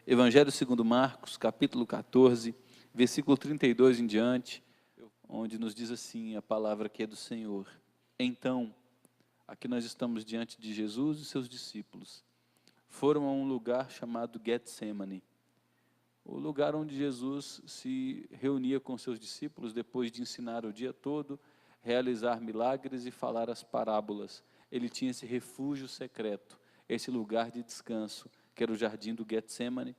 Evangelho segundo Marcos, capítulo 14, versículo 32 em diante, onde nos diz assim a palavra que é do Senhor. Então, aqui nós estamos diante de Jesus e seus discípulos. Foram a um lugar chamado Getsemane, o lugar onde Jesus se reunia com seus discípulos depois de ensinar o dia todo, realizar milagres e falar as parábolas. Ele tinha esse refúgio secreto, esse lugar de descanso, que era o jardim do Getsemane.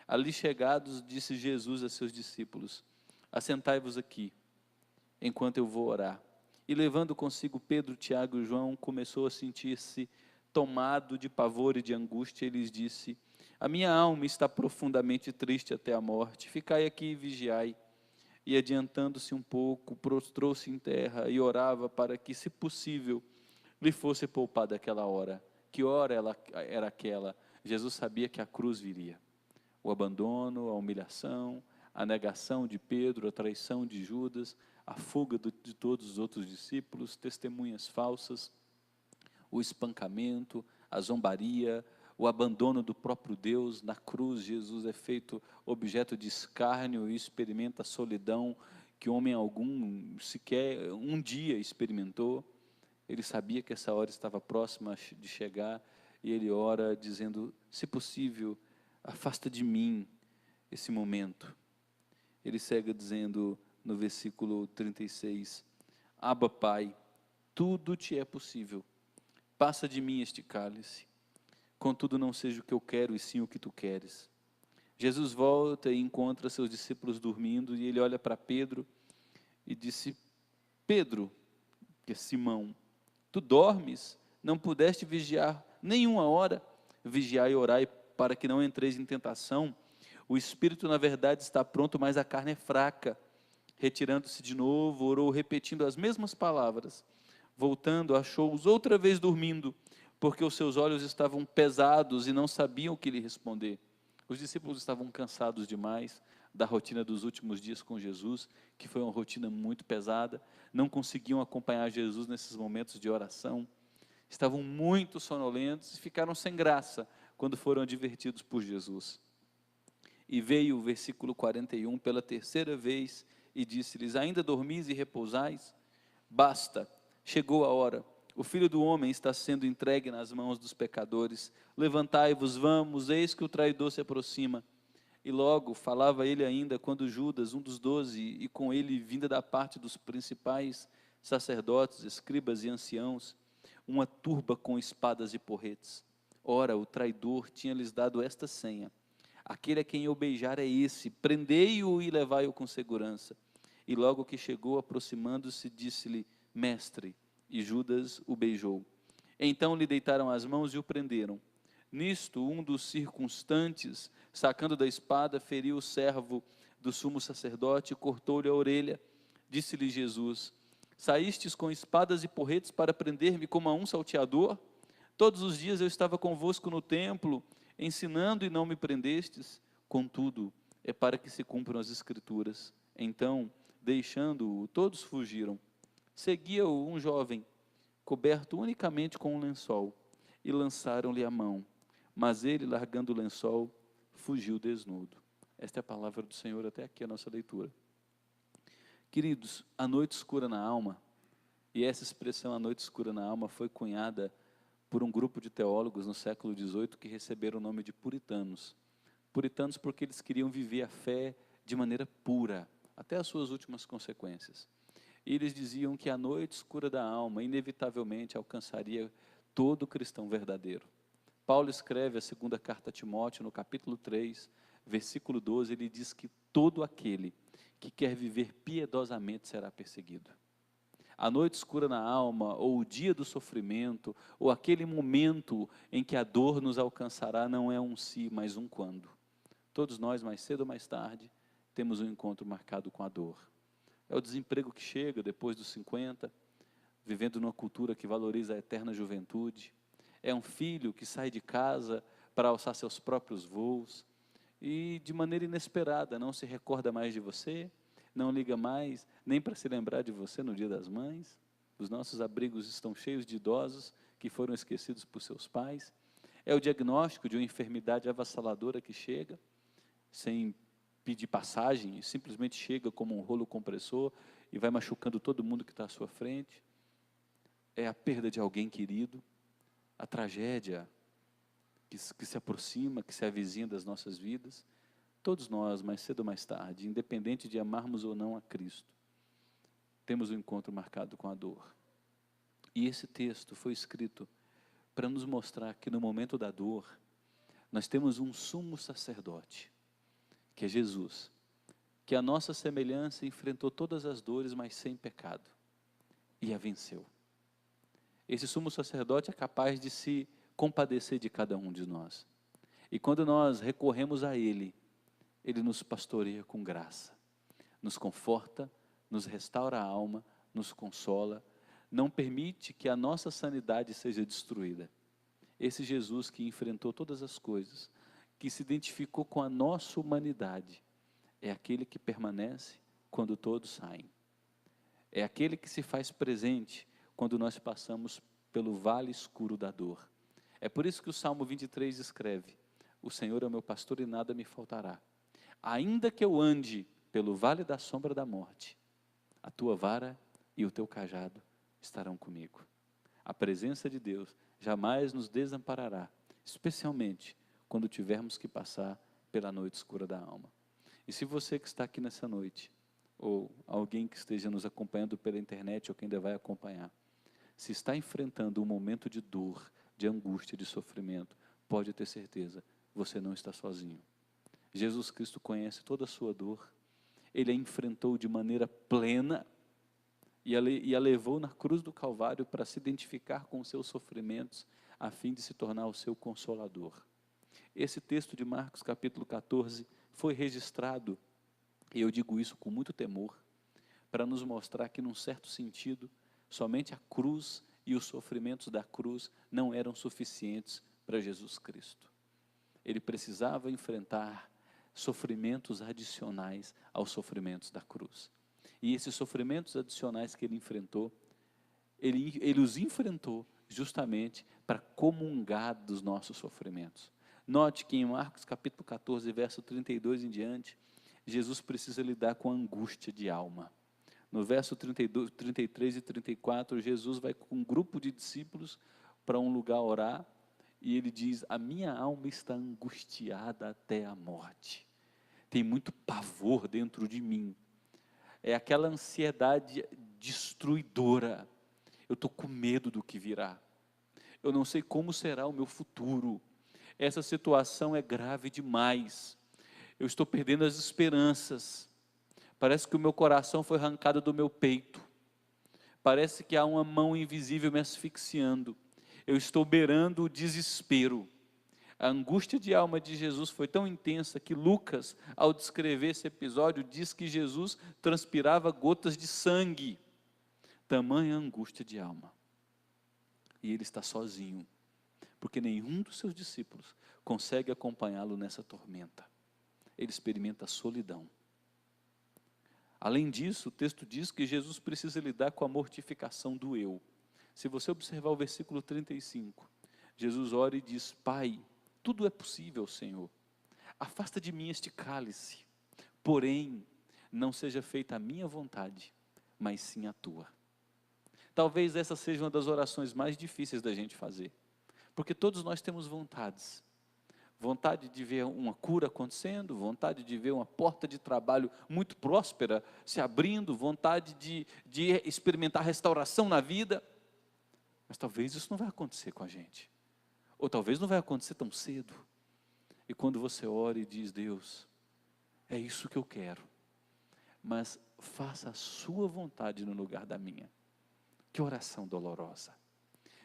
Ali chegados, disse Jesus a seus discípulos: assentai-vos aqui, enquanto eu vou orar. E levando consigo Pedro, Tiago e João, começou a sentir-se tomado de pavor e de angústia, e lhes disse: a minha alma está profundamente triste até a morte, ficai aqui e vigiai. E adiantando-se um pouco, prostrou-se em terra e orava para que, se possível, lhe fosse poupada aquela hora. Que hora era aquela? Jesus sabia que a cruz viria. O abandono, a humilhação, a negação de Pedro, a traição de Judas, a fuga de todos os outros discípulos, testemunhas falsas, o espancamento, a zombaria, o abandono do próprio Deus. Na cruz, Jesus é feito objeto de escárnio e experimenta a solidão que homem algum sequer um dia experimentou. Ele sabia que essa hora estava próxima de chegar e ele ora dizendo: se possível, afasta de mim esse momento. Ele segue dizendo no versículo 36, Abba, Pai, tudo te é possível, passa de mim este cálice, contudo não seja o que eu quero, e sim o que tu queres. Jesus volta e encontra seus discípulos dormindo, e ele olha para Pedro e disse: Pedro, que é Simão, tu dormes? Não pudeste vigiar nenhuma hora? Vigiai e orai para que não entreis em tentação. O espírito na verdade está pronto, mas a carne é fraca. Retirando-se de novo, orou repetindo as mesmas palavras. Voltando, achou-os outra vez dormindo, porque os seus olhos estavam pesados e não sabiam o que lhe responder. Os discípulos estavam cansados demais da rotina dos últimos dias com Jesus, que foi uma rotina muito pesada, não conseguiam acompanhar Jesus nesses momentos de oração, estavam muito sonolentos e ficaram sem graça quando foram advertidos por Jesus. E veio o versículo 41 pela terceira vez e disse-lhes: ainda dormis e repousais? Basta, chegou a hora, o Filho do Homem está sendo entregue nas mãos dos pecadores, levantai-vos, vamos, eis que o traidor se aproxima. E logo falava ele ainda, quando Judas, um dos 12, e com ele vinda da parte dos principais sacerdotes, escribas e anciãos, uma turba com espadas e porretes. Ora, o traidor tinha-lhes dado esta senha: aquele a quem eu beijar é esse, prendei-o e levai-o com segurança. E logo que chegou, aproximando-se, disse-lhe: mestre, e Judas o beijou. Então lhe deitaram as mãos e o prenderam. Nisto, um dos circunstantes, sacando da espada, feriu o servo do sumo sacerdote e cortou-lhe a orelha. Disse-lhe Jesus: saístes com espadas e porretes para prender-me como a um salteador? Todos os dias eu estava convosco no templo, ensinando, e não me prendestes. Contudo, é para que se cumpram as Escrituras. Então, deixando-o, todos fugiram. Seguia-o um jovem, coberto unicamente com um lençol, e lançaram-lhe a mão. Mas ele, largando o lençol, fugiu desnudo. Esta é a palavra do Senhor, até aqui a nossa leitura. Queridos, a noite escura na alma, e essa expressão, a noite escura na alma, foi cunhada por um grupo de teólogos no século XVIII que receberam o nome de puritanos. Puritanos porque eles queriam viver a fé de maneira pura, até as suas últimas consequências. E eles diziam que a noite escura da alma inevitavelmente alcançaria todo cristão verdadeiro. Paulo escreve a segunda carta a Timóteo, no capítulo 3, versículo 12, ele diz que todo aquele que quer viver piedosamente será perseguido. A noite escura na alma, ou o dia do sofrimento, ou aquele momento em que a dor nos alcançará, não é um se, mas um quando. Todos nós, mais cedo ou mais tarde, temos um encontro marcado com a dor. É o desemprego que chega depois dos 50, vivendo numa cultura que valoriza a eterna juventude. É um filho que sai de casa para alçar seus próprios voos e, de maneira inesperada, não se recorda mais de você, não liga mais nem para se lembrar de você no Dia das Mães. Os nossos abrigos estão cheios de idosos que foram esquecidos por seus pais. É o diagnóstico de uma enfermidade avassaladora que chega, sem pedir passagem, simplesmente chega como um rolo compressor e vai machucando todo mundo que está à sua frente. É a perda de alguém querido, a tragédia que se aproxima, que se avizinha das nossas vidas. Todos nós, mais cedo ou mais tarde, independente de amarmos ou não a Cristo, temos um encontro marcado com a dor. E esse texto foi escrito para nos mostrar que no momento da dor, nós temos um sumo sacerdote, que é Jesus, que a nossa semelhança enfrentou todas as dores, mas sem pecado, e a venceu. Esse sumo sacerdote é capaz de se compadecer de cada um de nós. E quando nós recorremos a Ele, Ele nos pastoreia com graça, nos conforta, nos restaura a alma, nos consola, não permite que a nossa sanidade seja destruída. Esse Jesus que enfrentou todas as coisas, que se identificou com a nossa humanidade, é aquele que permanece quando todos saem. É aquele que se faz presente quando nós passamos pelo vale escuro da dor. É por isso que o Salmo 23 escreve: o Senhor é o meu pastor e nada me faltará. Ainda que eu ande pelo vale da sombra da morte, a tua vara e o teu cajado estarão comigo. A presença de Deus jamais nos desamparará, especialmente quando tivermos que passar pela noite escura da alma. E se você que está aqui nessa noite, ou alguém que esteja nos acompanhando pela internet, ou quem ainda vai acompanhar, se está enfrentando um momento de dor, de angústia, de sofrimento, pode ter certeza, você não está sozinho. Jesus Cristo conhece toda a sua dor, Ele a enfrentou de maneira plena, e a levou na cruz do Calvário para se identificar com os seus sofrimentos, a fim de se tornar o seu consolador. Esse texto de Marcos capítulo 14 foi registrado, e eu digo isso com muito temor, para nos mostrar que num certo sentido, somente a cruz e os sofrimentos da cruz não eram suficientes para Jesus Cristo. Ele precisava enfrentar sofrimentos adicionais aos sofrimentos da cruz. E esses sofrimentos adicionais que ele enfrentou, ele os enfrentou justamente para comungar dos nossos sofrimentos. Note que em Marcos capítulo 14, verso 32 em diante, Jesus precisa lidar com a angústia de alma. No verso 32, 33 e 34, Jesus vai com um grupo de discípulos para um lugar orar, e ele diz: a minha alma está angustiada até a morte. Tem muito pavor dentro de mim. É aquela ansiedade destruidora. Eu estou com medo do que virá. Eu não sei como será o meu futuro. Essa situação é grave demais. Eu estou perdendo as esperanças. Parece que o meu coração foi arrancado do meu peito. Parece que há uma mão invisível me asfixiando. Eu estou beirando o desespero. A angústia de alma de Jesus foi tão intensa que Lucas, ao descrever esse episódio, diz que Jesus transpirava gotas de sangue. Tamanha angústia de alma. E ele está sozinho, porque nenhum dos seus discípulos consegue acompanhá-lo nessa tormenta. Ele experimenta a solidão. Além disso, o texto diz que Jesus precisa lidar com a mortificação do eu. Se você observar o versículo 35, Jesus ora e diz: Pai, tudo é possível, Senhor. Afasta de mim este cálice. Porém, não seja feita a minha vontade, mas sim a tua. Talvez essa seja uma das orações mais difíceis da gente fazer. Porque todos nós temos vontades. Vontade de ver uma cura acontecendo, vontade de ver uma porta de trabalho muito próspera se abrindo, vontade de experimentar restauração na vida. Mas talvez isso não vai acontecer com a gente. Ou talvez não vai acontecer tão cedo. E quando você ora e diz: Deus, é isso que eu quero, mas faça a sua vontade no lugar da minha. Que oração dolorosa.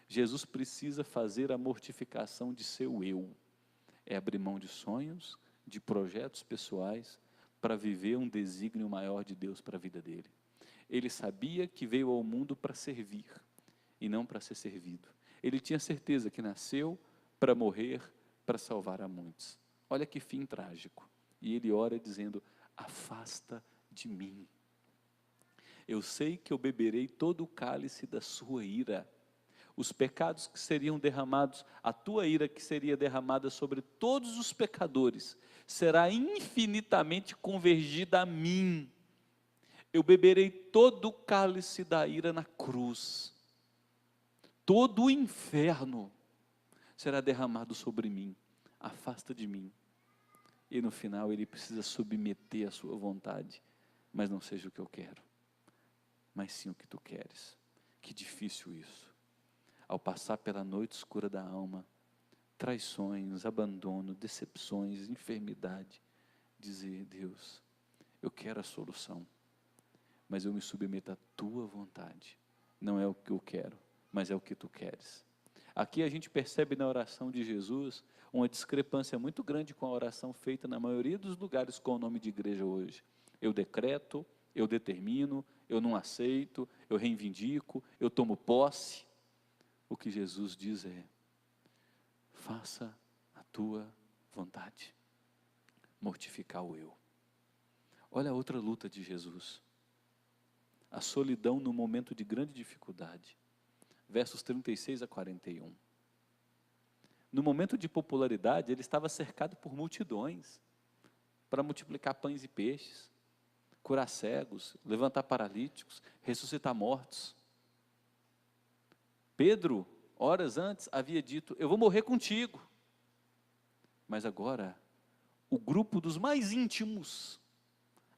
Jesus precisa fazer a mortificação de seu eu. É abrir mão de sonhos, de projetos pessoais, para viver um desígnio maior de Deus para a vida dele. Ele sabia que veio ao mundo para servir, e não para ser servido. Ele tinha certeza que nasceu para morrer, para salvar a muitos. Olha que fim trágico. E ele ora dizendo: afasta de mim. Eu sei que eu beberei todo o cálice da sua ira. os pecados que seriam derramados, a tua ira que seria derramada sobre todos os pecadores, será infinitamente convergida a mim. Eu beberei todo o cálice da ira na cruz. Todo o inferno será derramado sobre mim. Afasta de mim. E no final ele precisa submeter a sua vontade, mas não seja o que eu quero, mas sim o que tu queres. Que difícil isso. Ao passar pela noite escura da alma, traições, abandono, decepções, enfermidade, dizer: Deus, eu quero a solução, mas eu me submeto à tua vontade. Não é o que eu quero, mas é o que tu queres. Aqui a gente percebe na oração de Jesus uma discrepância muito grande com a oração feita na maioria dos lugares com o nome de igreja hoje. Eu decreto, eu determino, eu não aceito, eu reivindico, eu tomo posse. O que Jesus diz é: faça a tua vontade, mortificar o eu. Olha a outra luta de Jesus, a solidão no momento de grande dificuldade, versos 36 a 41. No momento de popularidade, ele estava cercado por multidões, para multiplicar pães e peixes, curar cegos, levantar paralíticos, ressuscitar mortos. Pedro, horas antes, havia dito: eu vou morrer contigo. Mas agora, o grupo dos mais íntimos,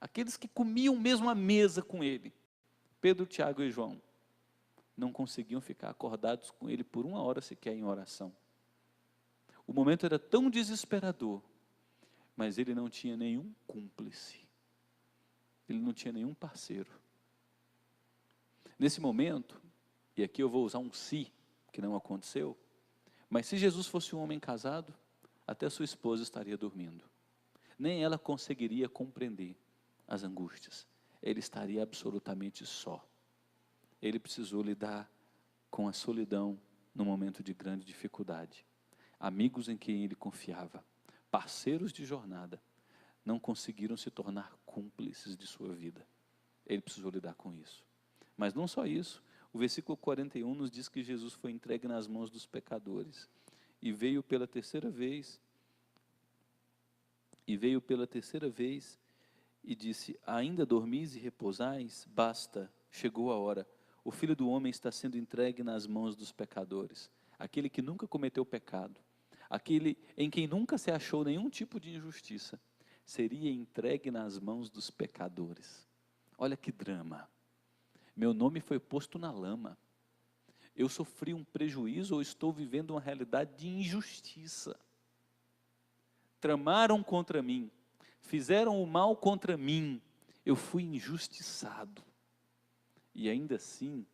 aqueles que comiam mesmo à mesa com ele, Pedro, Tiago e João, não conseguiam ficar acordados com ele por 1 hora sequer em oração. O momento era tão desesperador, mas ele não tinha nenhum cúmplice, ele não tinha nenhum parceiro. Nesse momento, e aqui eu vou usar um se, que não aconteceu, mas se Jesus fosse um homem casado, até sua esposa estaria dormindo. Nem ela conseguiria compreender as angústias. Ele estaria absolutamente só. Ele precisou lidar com a solidão no momento de grande dificuldade. Amigos em quem ele confiava, parceiros de jornada, não conseguiram se tornar cúmplices de sua vida. Ele precisou lidar com isso. Mas não só isso, o versículo 41 nos diz que Jesus foi entregue nas mãos dos pecadores, e veio pela terceira vez, e disse: ainda dormis e repousais? Basta, chegou a hora. O Filho do Homem está sendo entregue nas mãos dos pecadores. Aquele que nunca cometeu pecado, aquele em quem nunca se achou nenhum tipo de injustiça, seria entregue nas mãos dos pecadores. Olha que drama. Meu nome foi posto na lama. Eu sofri um prejuízo ou estou vivendo uma realidade de injustiça. Tramaram contra mim, fizeram o mal contra mim, eu fui injustiçado. E ainda assim,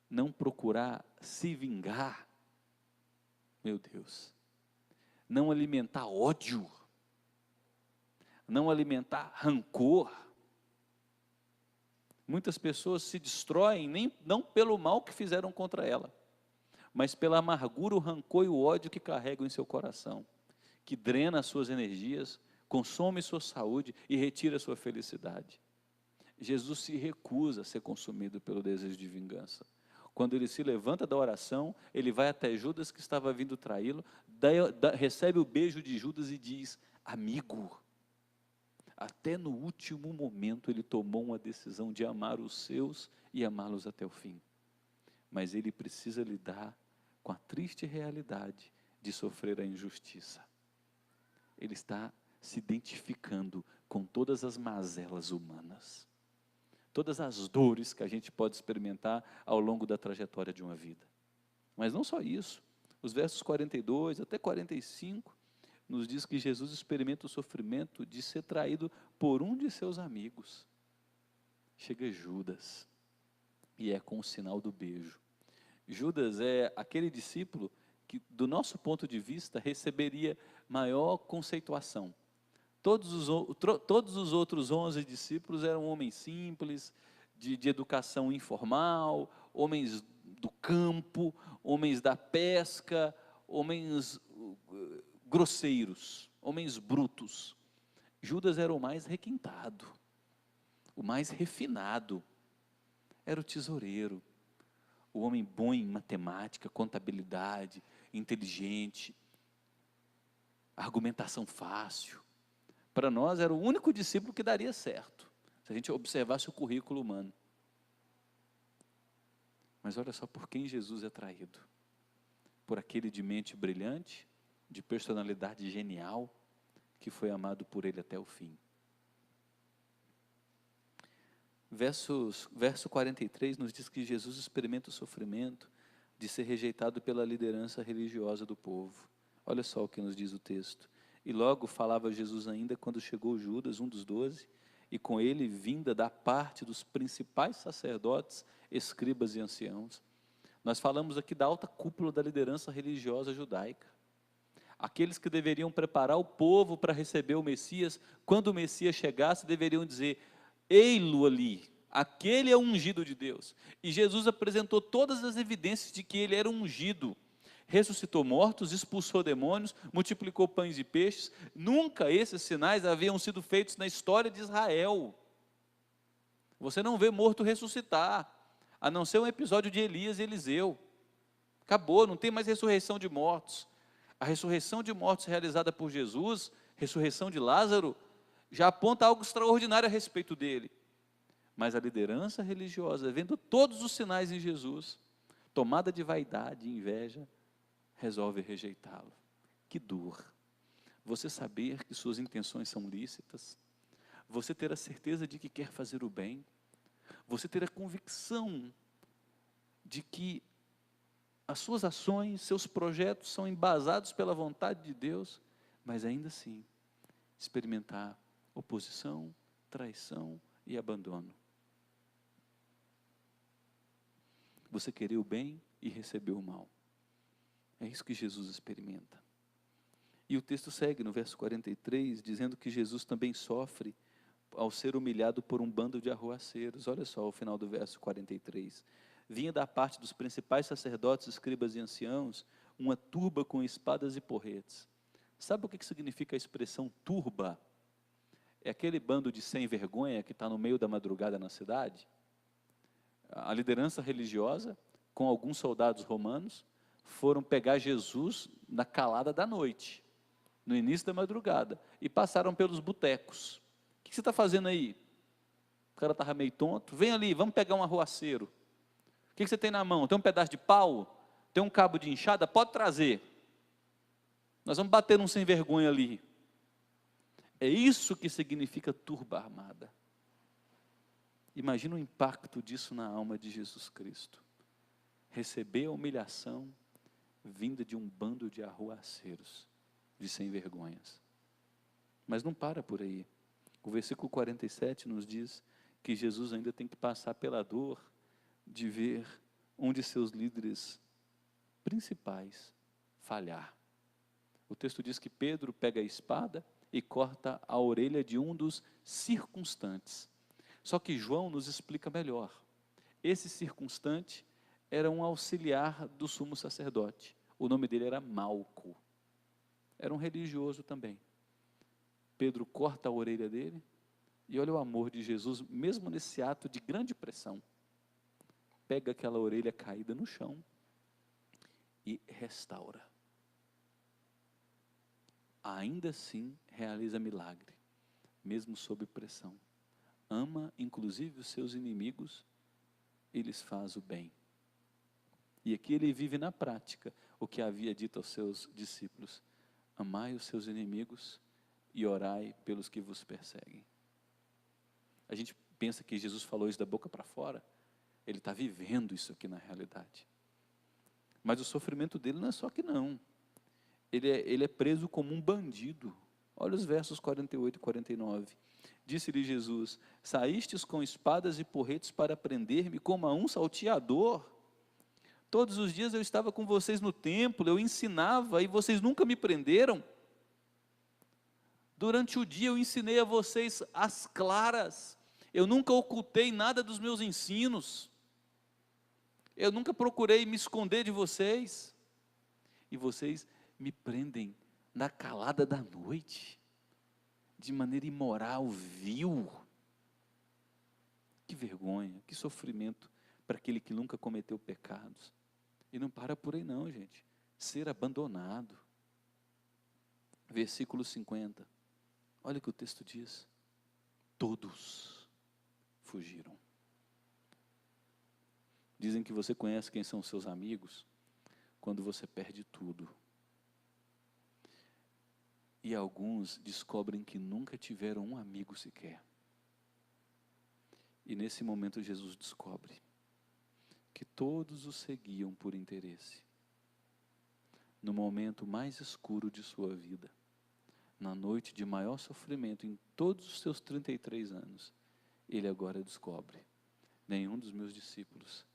não procurar se vingar, meu Deus, não alimentar ódio, não alimentar rancor. Muitas pessoas se destroem não pelo mal que fizeram contra ela, mas pela amargura, o rancor e o ódio que carregam em seu coração, que drena as suas energias, consome sua saúde e retira a sua felicidade. Jesus se recusa a ser consumido pelo desejo de vingança. Quando ele se levanta da oração, ele vai até Judas, que estava vindo traí-lo, recebe o beijo de Judas e diz: amigo. Até no último momento ele tomou uma decisão de amar os seus e amá-los até o fim. Mas ele precisa lidar com a triste realidade de sofrer a injustiça. Ele está se identificando com todas as mazelas humanas, todas as dores que a gente pode experimentar ao longo da trajetória de uma vida. Mas não só isso, os versos 42 até 45 nos diz que Jesus experimenta o sofrimento de ser traído por um de seus amigos. Chega Judas, e é com o sinal do beijo. Judas é aquele discípulo que, do nosso ponto de vista, receberia maior conceituação. Todos os outros 11 discípulos eram homens simples, de educação informal, homens do campo, homens da pesca, homens grosseiros, homens brutos. Judas era o mais requintado, o mais refinado, era o tesoureiro, o homem bom em matemática, contabilidade, inteligente, argumentação fácil. Para nós era o único discípulo que daria certo, se a gente observasse o currículo humano. Mas olha só por quem Jesus é traído. Por aquele de mente brilhante, de personalidade genial, que foi amado por ele até o fim. Verso 43 nos diz que Jesus experimenta o sofrimento de ser rejeitado pela liderança religiosa do povo. Olha só o que nos diz o texto. E logo falava Jesus ainda quando chegou Judas, um dos 12, e com ele vinda da parte dos principais sacerdotes, escribas e anciãos. Nós falamos aqui da alta cúpula da liderança religiosa judaica. Aqueles que deveriam preparar o povo para receber o Messias, quando o Messias chegasse, deveriam dizer: ei-lo ali, aquele é o ungido de Deus. E Jesus apresentou todas as evidências de que ele era ungido. Ressuscitou mortos, expulsou demônios, multiplicou pães e peixes. Nunca esses sinais haviam sido feitos na história de Israel. Você não vê morto ressuscitar, a não ser um episódio de Elias e Eliseu. Acabou, não tem mais ressurreição de mortos. A ressurreição de mortos realizada por Jesus, ressurreição de Lázaro, já aponta algo extraordinário a respeito dele. Mas a liderança religiosa, vendo todos os sinais em Jesus, tomada de vaidade e inveja, resolve rejeitá-lo. Que dor! Você saber que suas intenções são lícitas, você ter a certeza de que quer fazer o bem, você ter a convicção de que as suas ações, seus projetos são embasados pela vontade de Deus, mas ainda assim, experimentar oposição, traição e abandono. Você querer o bem e receber o mal. É isso que Jesus experimenta. E o texto segue no verso 43, dizendo que Jesus também sofre ao ser humilhado por um bando de arruaceiros. Olha só o final do verso 43. Vinha da parte dos principais sacerdotes, escribas e anciãos, uma turba com espadas e porretes. Sabe o que significa a expressão turba? É aquele bando de sem vergonha que está no meio da madrugada na cidade. A liderança religiosa, com alguns soldados romanos, foram pegar Jesus na calada da noite, no início da madrugada, e passaram pelos botecos. O que você está fazendo aí? O cara estava meio tonto. Vem ali, vamos pegar um arruaceiro. O que você tem na mão? Tem um pedaço de pau? Tem um cabo de enxada? Pode trazer. Nós vamos bater num sem vergonha ali. É isso que significa turba armada. Imagina o impacto disso na alma de Jesus Cristo. Receber a humilhação vinda de um bando de arruaceiros, de sem vergonhas. Mas não para por aí. O versículo 47 nos diz que Jesus ainda tem que passar pela dor de ver um de seus líderes principais falhar. O texto diz que Pedro pega a espada e corta a orelha de um dos circunstantes. Só que João nos explica melhor. Esse circunstante era um auxiliar do sumo sacerdote. O nome dele era Malco. Era um religioso também. Pedro corta a orelha dele e olha o amor de Jesus, mesmo nesse ato de grande pressão. Pega aquela orelha caída no chão e restaura. Ainda assim realiza milagre, mesmo sob pressão. Ama inclusive os seus inimigos e lhes faz o bem. E aqui ele vive na prática o que havia dito aos seus discípulos: amai os seus inimigos e orai pelos que vos perseguem. A gente pensa que Jesus falou isso da boca para fora. Ele está vivendo isso aqui na realidade. Mas o sofrimento dele não é só que não. Ele é preso como um bandido. Olha os versos 48 e 49. Disse-lhe Jesus: saístes com espadas e porretes para prender-me como a um salteador? Todos os dias eu estava com vocês no templo, eu ensinava e vocês nunca me prenderam. Durante o dia eu ensinei a vocês às claras. Eu nunca ocultei nada dos meus ensinos. Eu nunca procurei me esconder de vocês. E vocês me prendem na calada da noite, de maneira imoral, vil. Que vergonha, que sofrimento para aquele que nunca cometeu pecados. E não para por aí não, gente. Ser abandonado. Versículo 50. Olha o que o texto diz. Todos fugiram. Dizem que você conhece quem são seus amigos quando você perde tudo. E alguns descobrem que nunca tiveram um amigo sequer. E nesse momento Jesus descobre que todos o seguiam por interesse. No momento mais escuro de sua vida, na noite de maior sofrimento em todos os seus 33 anos, ele agora descobre: nenhum dos meus discípulos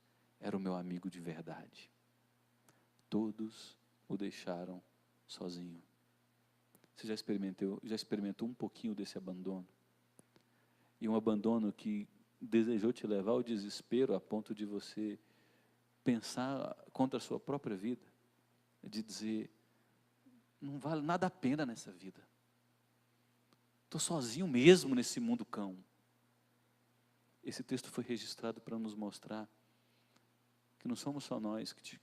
era o meu amigo de verdade. Todos o deixaram sozinho. Você já experimentou um pouquinho desse abandono? E um abandono que desejou te levar ao desespero a ponto de você pensar contra a sua própria vida, de dizer: não vale nada a pena nessa vida. Estou sozinho mesmo nesse mundo cão. Esse texto foi registrado para nos mostrar que não somos só nós que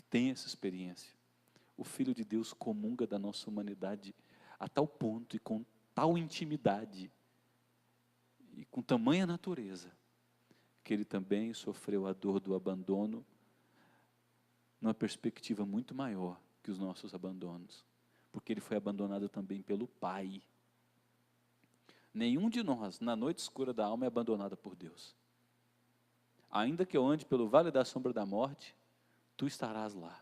tem essa experiência. O Filho de Deus comunga da nossa humanidade a tal ponto e com tal intimidade e com tamanha natureza, que ele também sofreu a dor do abandono numa perspectiva muito maior que os nossos abandonos, porque ele foi abandonado também pelo Pai. Nenhum de nós, na noite escura da alma, é abandonado por Deus. Ainda que eu ande pelo vale da sombra da morte, tu estarás lá.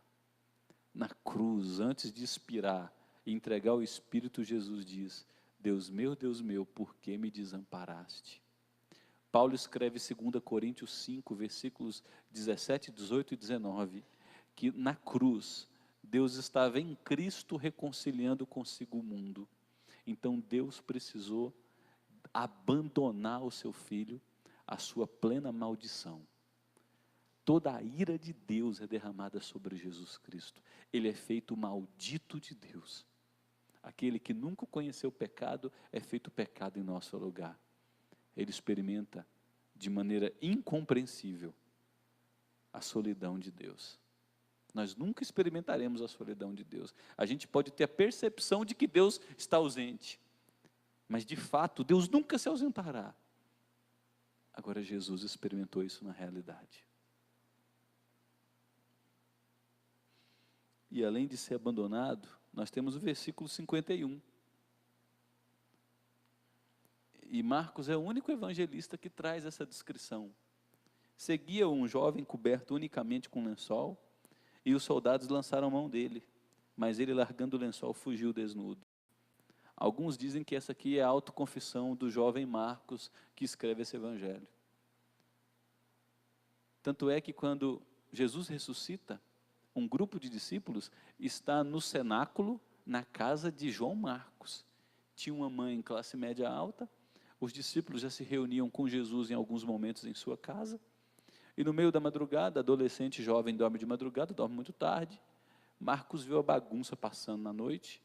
Na cruz, antes de expirar e entregar o Espírito, Jesus diz: Deus meu, por que me desamparaste? Paulo escreve 2 Coríntios 5, versículos 17, 18 e 19, que na cruz, Deus estava em Cristo reconciliando consigo o mundo. Então Deus precisou abandonar o seu Filho, a sua plena maldição. Toda a ira de Deus é derramada sobre Jesus Cristo. Ele é feito o maldito de Deus. Aquele que nunca conheceu o pecado é feito pecado em nosso lugar. Ele experimenta de maneira incompreensível a solidão de Deus. Nós nunca experimentaremos a solidão de Deus. A gente pode ter a percepção de que Deus está ausente, mas de fato Deus nunca se ausentará. Agora Jesus experimentou isso na realidade. E além de ser abandonado, nós temos o versículo 51. E Marcos é o único evangelista que traz essa descrição. Seguia um jovem coberto unicamente com lençol, e os soldados lançaram mão dele, mas ele, largando o lençol, fugiu desnudo. Alguns dizem que essa aqui é a autoconfissão do jovem Marcos, que escreve esse evangelho. Tanto é que quando Jesus ressuscita, um grupo de discípulos está no cenáculo, na casa de João Marcos. Tinha uma mãe em classe média alta, os discípulos já se reuniam com Jesus em alguns momentos em sua casa, e no meio da madrugada, adolescente jovem dorme de madrugada, dorme muito tarde. Marcos viu a bagunça passando na noite,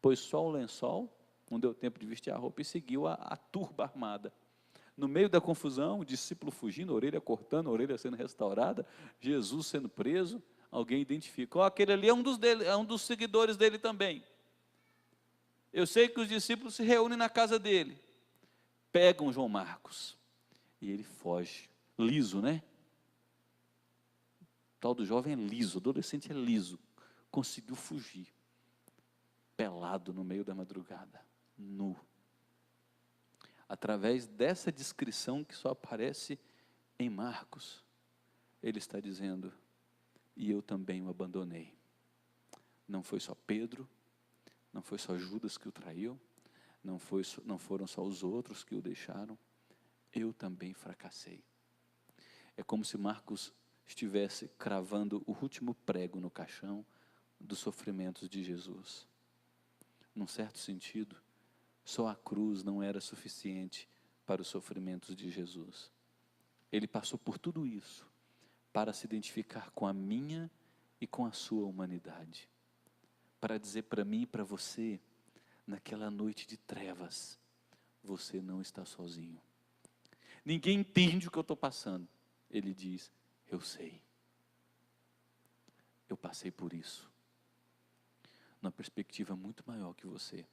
pôs só o lençol, não deu tempo de vestir a roupa, e seguiu a turba armada. No meio da confusão, o discípulo fugindo, a orelha cortando, a orelha sendo restaurada, Jesus sendo preso. Alguém identifica: aquele ali é um dos seguidores dele também. Eu sei que os discípulos se reúnem na casa dele. Pegam João Marcos e ele foge, liso, né? O tal do jovem é liso, o adolescente é liso. Conseguiu fugir, pelado no meio da madrugada, nu. Através dessa descrição que só aparece em Marcos, ele está dizendo: e eu também o abandonei. Não foi só Pedro, não foi só Judas que o traiu, não foram só os outros que o deixaram, eu também fracassei. É como se Marcos estivesse cravando o último prego no caixão dos sofrimentos de Jesus. Num certo sentido, só a cruz não era suficiente para os sofrimentos de Jesus. Ele passou por tudo isso para se identificar com a minha e com a sua humanidade, para dizer para mim e para você, naquela noite de trevas, você não está sozinho. Ninguém entende o que eu estou passando. Ele diz: Eu sei. Eu passei por isso. Numa perspectiva muito maior que você.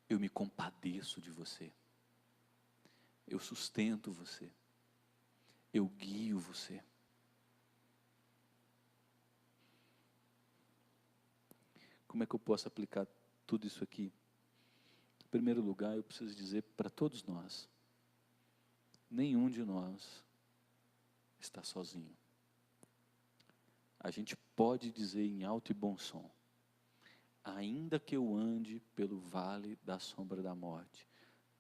Eu me compadeço de você. Eu sustento você. Eu guio você. Como é que eu posso aplicar tudo isso aqui? Em primeiro lugar, eu preciso dizer para todos nós, nenhum de nós está sozinho. A gente pode dizer em alto e bom som, ainda que eu ande pelo vale da sombra da morte,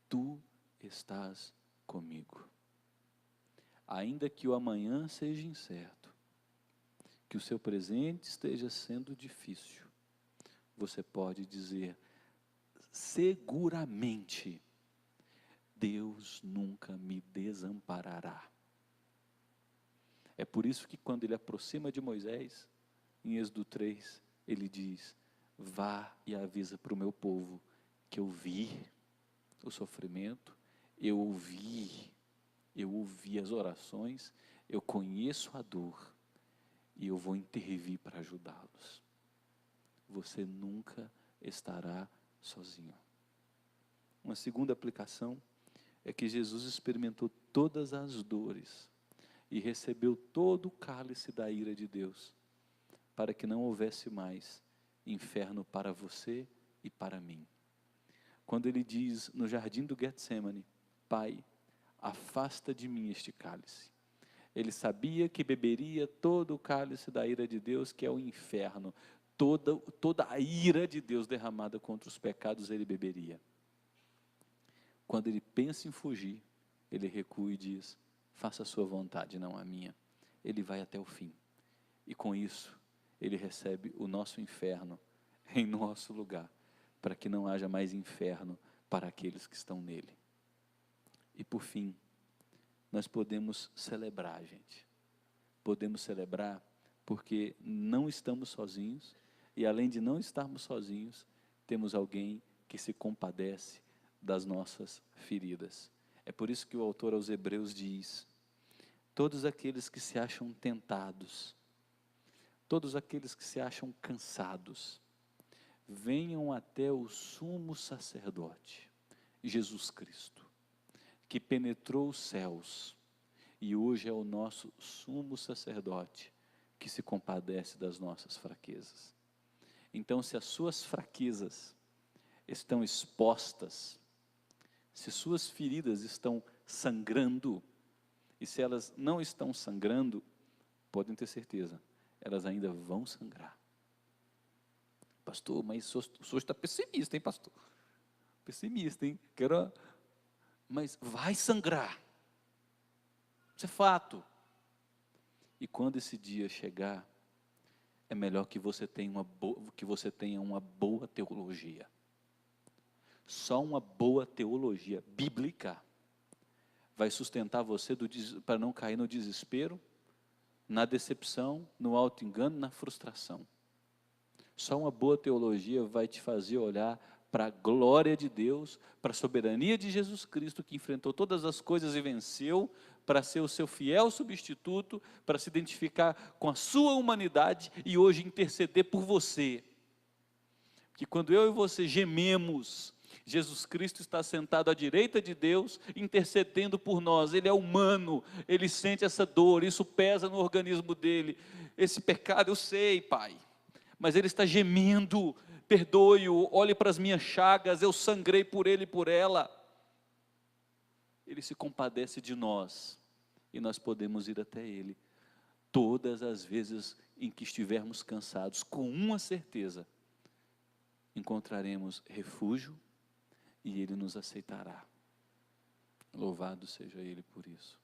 tu estás comigo. Ainda que o amanhã seja incerto, que o seu presente esteja sendo difícil, você pode dizer, seguramente, Deus nunca me desamparará. É por isso que quando ele aproxima de Moisés, em Êxodo 3, ele diz, vá e avisa para o meu povo, que eu vi o sofrimento, eu ouvi as orações, eu conheço a dor, e eu vou intervir para ajudá-los. Você nunca estará sozinho. Uma segunda aplicação é que Jesus experimentou todas as dores e recebeu todo o cálice da ira de Deus, para que não houvesse mais inferno para você e para mim. Quando ele diz no jardim do Getsemane, Pai, afasta de mim este cálice. Ele sabia que beberia todo o cálice da ira de Deus, que é o inferno. Toda a ira de Deus derramada contra os pecados ele beberia. Quando ele pensa em fugir, ele recua e diz, faça a sua vontade, não a minha. Ele vai até o fim. E com isso, ele recebe o nosso inferno em nosso lugar, para que não haja mais inferno para aqueles que estão nele. E por fim, nós podemos celebrar, gente. Podemos celebrar porque não estamos sozinhos, e além de não estarmos sozinhos, temos alguém que se compadece das nossas feridas. É por isso que o autor aos Hebreus diz, todos aqueles que se acham tentados, todos aqueles que se acham cansados, venham até o sumo sacerdote, Jesus Cristo, que penetrou os céus, e hoje é o nosso sumo sacerdote, que se compadece das nossas fraquezas. Então, se as suas fraquezas estão expostas, se suas feridas estão sangrando, e se elas não estão sangrando, podem ter certeza, elas ainda vão sangrar. Pastor, mas o senhor está pessimista, hein, pastor? Pessimista, hein? Mas vai sangrar. Isso é fato. E quando esse dia chegar, é melhor que você tenha uma boa teologia. Só uma boa teologia bíblica vai sustentar você para não cair no desespero, na decepção, no auto-engano, na frustração. Só uma boa teologia vai te fazer olhar para a glória de Deus, para a soberania de Jesus Cristo, que enfrentou todas as coisas e venceu, para ser o seu fiel substituto, para se identificar com a sua humanidade e hoje interceder por você. Que quando eu e você gememos, Jesus Cristo está sentado à direita de Deus, intercedendo por nós. Ele é humano, ele sente essa dor, isso pesa no organismo dele. Esse pecado eu sei, Pai, mas ele está gemendo, perdoe-o, olhe para as minhas chagas, eu sangrei por ele e por ela. Ele se compadece de nós, e nós podemos ir até ele, todas as vezes em que estivermos cansados, com uma certeza, encontraremos refúgio, e ele nos aceitará. Louvado seja ele por isso.